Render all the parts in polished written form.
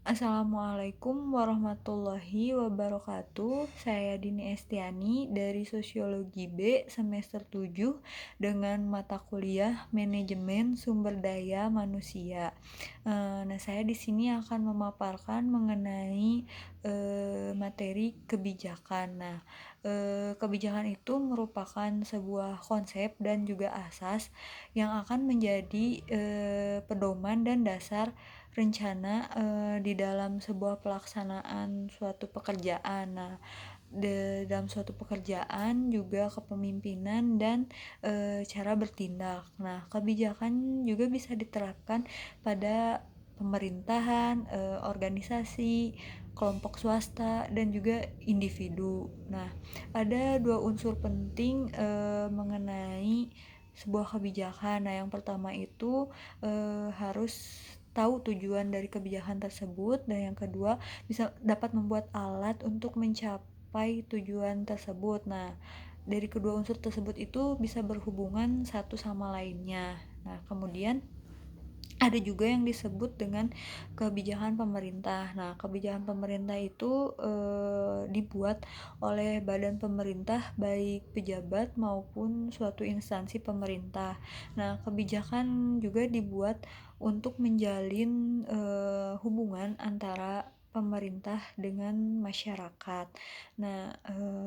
Assalamualaikum warahmatullahi wabarakatuh. Saya Dini Estiani dari Sosiologi B semester 7 dengan mata kuliah Manajemen Sumber Daya Manusia. Nah, saya di sini akan memaparkan mengenai materi kebijakan. Nah, kebijakan itu merupakan sebuah konsep dan juga asas yang akan menjadi pedoman dan dasar rencana di dalam sebuah pelaksanaan suatu pekerjaan. Nah, dalam suatu pekerjaan juga kepemimpinan dan cara bertindak. Nah, kebijakan juga bisa diterapkan pada pemerintahan, organisasi, kelompok swasta dan juga individu. Nah, ada dua unsur penting mengenai sebuah kebijakan. Nah, yang pertama itu harus tahu tujuan dari kebijakan tersebut, dan yang kedua bisa dapat membuat alat untuk mencapai tujuan tersebut. Nah, dari kedua unsur tersebut itu bisa berhubungan satu sama lainnya. Nah, kemudian ada juga yang disebut dengan kebijakan pemerintah. Nah, kebijakan pemerintah itu dibuat oleh badan pemerintah, baik pejabat maupun suatu instansi pemerintah. Nah, kebijakan juga dibuat untuk menjalin hubungan antara pemerintah dengan masyarakat. Nah,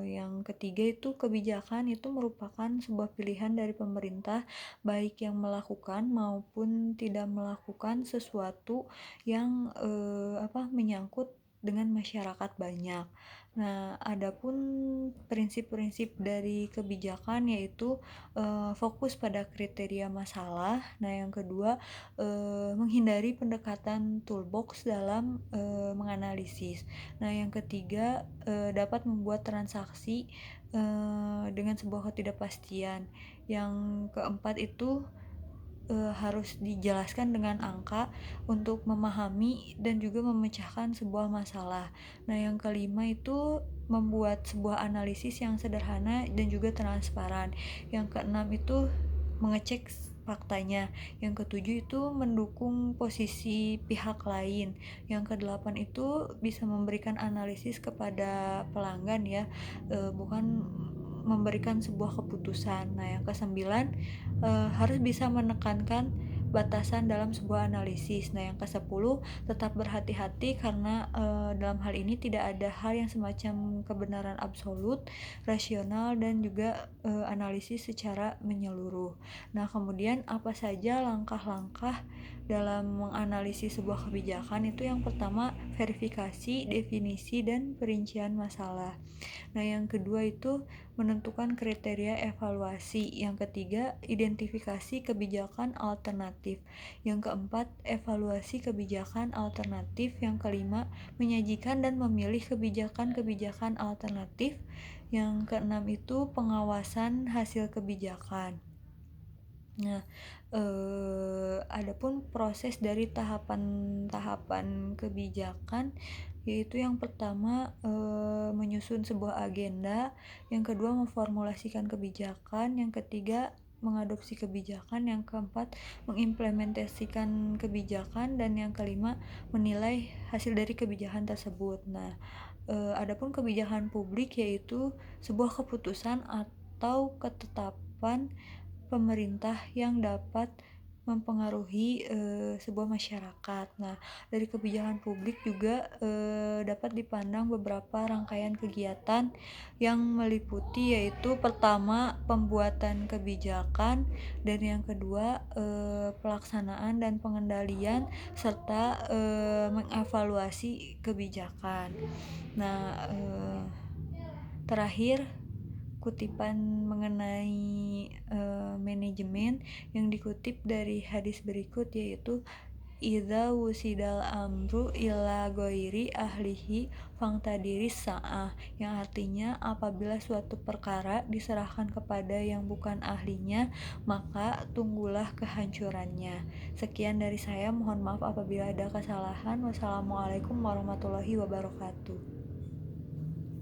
yang ketiga itu kebijakan itu merupakan sebuah pilihan dari pemerintah, baik yang melakukan maupun tidak melakukan sesuatu yang menyangkut dengan masyarakat banyak. Nah, adapun prinsip-prinsip dari kebijakan yaitu fokus pada kriteria masalah. Nah, yang kedua menghindari pendekatan toolbox dalam menganalisis. Nah, yang ketiga dapat membuat transaksi dengan sebuah ketidakpastian. Yang keempat itu harus dijelaskan dengan angka untuk memahami dan juga memecahkan sebuah masalah. Nah, yang kelima itu membuat sebuah analisis yang sederhana dan juga transparan. Yang keenam itu mengecek faktanya. Yang ketujuh itu mendukung posisi pihak lain. Yang kedelapan itu bisa memberikan analisis kepada pelanggan ya, bukan memberikan sebuah keputusan. Nah, yang kesembilan harus bisa menekankan batasan dalam sebuah analisis. Nah, yang ke-10 tetap berhati-hati karena dalam hal ini tidak ada hal yang semacam kebenaran absolut, rasional dan juga analisis secara menyeluruh. Nah, kemudian apa saja langkah-langkah dalam menganalisis sebuah kebijakan? Itu yang pertama verifikasi, definisi dan perincian masalah. Nah, yang kedua itu menentukan kriteria evaluasi. Yang ketiga, identifikasi kebijakan alternatif. Yang keempat, evaluasi kebijakan alternatif. Yang kelima, menyajikan dan memilih kebijakan-kebijakan alternatif. Yang keenam itu pengawasan hasil kebijakan. Nah, adapun proses dari tahapan-tahapan kebijakan yaitu yang pertama menyusun sebuah agenda, yang kedua memformulasikan kebijakan, yang ketiga mengadopsi kebijakan, yang keempat mengimplementasikan kebijakan, dan yang kelima menilai hasil dari kebijakan tersebut. Nah, adapun kebijakan publik yaitu sebuah keputusan atau ketetapan pemerintah yang dapat mempengaruhi sebuah masyarakat. Nah, dari kebijakan publik juga dapat dipandang beberapa rangkaian kegiatan yang meliputi yaitu pertama pembuatan kebijakan, dan yang kedua pelaksanaan dan pengendalian serta mengevaluasi kebijakan. Nah, terakhir kutipan mengenai manajemen yang dikutip dari hadis berikut yaitu idza wusidal amru ila ghairi ahlihi fangtadiris sa'ah, yang artinya apabila suatu perkara diserahkan kepada yang bukan ahlinya maka tunggulah kehancurannya. Sekian dari saya, mohon maaf apabila ada kesalahan. Wassalamualaikum warahmatullahi wabarakatuh.